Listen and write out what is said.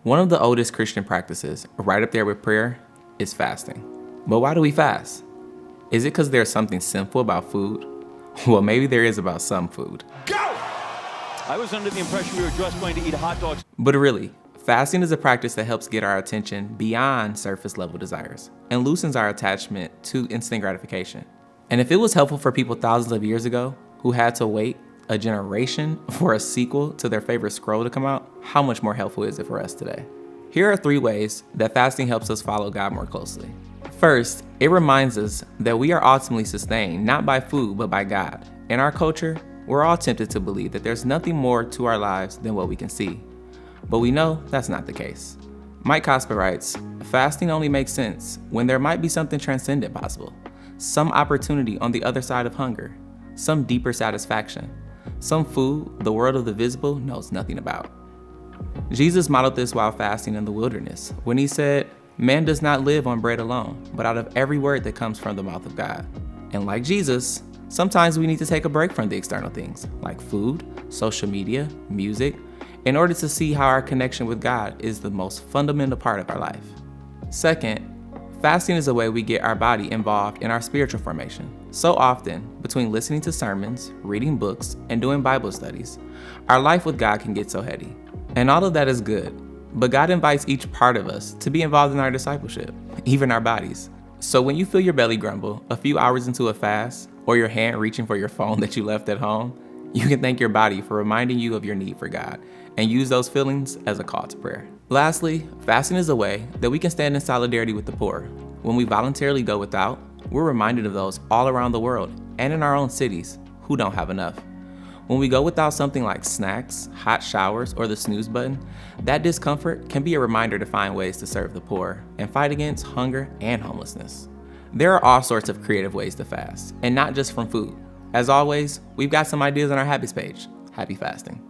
One of the oldest Christian practices, right up there with prayer, is fasting. But why do we fast? Is it because there's something sinful about food? Well, maybe there is about some food. Go! I was under the impression we were just going to eat hot dogs. But really, fasting is a practice that helps get our attention beyond surface level desires and loosens our attachment to instant gratification. And if it was helpful for people thousands of years ago who had to wait a generation for a sequel to their favorite scroll to come out, how much more helpful is it for us today? Here are 3 ways that fasting helps us follow God more closely. First, it reminds us that we are ultimately sustained not by food, but by God. In our culture, we're all tempted to believe that there's nothing more to our lives than what we can see. But we know that's not the case. Mike Cosper writes, fasting only makes sense when there might be something transcendent possible, some opportunity on the other side of hunger, some deeper satisfaction, some food the world of the visible knows nothing about. Jesus modeled this while fasting in the wilderness when he said, "Man does not live on bread alone, but out of every word that comes from the mouth of God." And like Jesus, sometimes we need to take a break from the external things like food, social media, music, in order to see how our connection with God is the most fundamental part of our life. Second, fasting is a way we get our body involved in our spiritual formation. So often, between listening to sermons, reading books, and doing Bible studies, our life with God can get so heady. And all of that is good, but God invites each part of us to be involved in our discipleship, even our bodies. So when you feel your belly grumble a few hours into a fast, or your hand reaching for your phone that you left at home, you can thank your body for reminding you of your need for God and use those feelings as a call to prayer. Lastly, fasting is a way that we can stand in solidarity with the poor. When we voluntarily go without, we're reminded of those all around the world and in our own cities who don't have enough. When we go without something like snacks, hot showers, or the snooze button, that discomfort can be a reminder to find ways to serve the poor and fight against hunger and homelessness. There are all sorts of creative ways to fast, and not just from food. As always, we've got some ideas on our habits page. Happy fasting.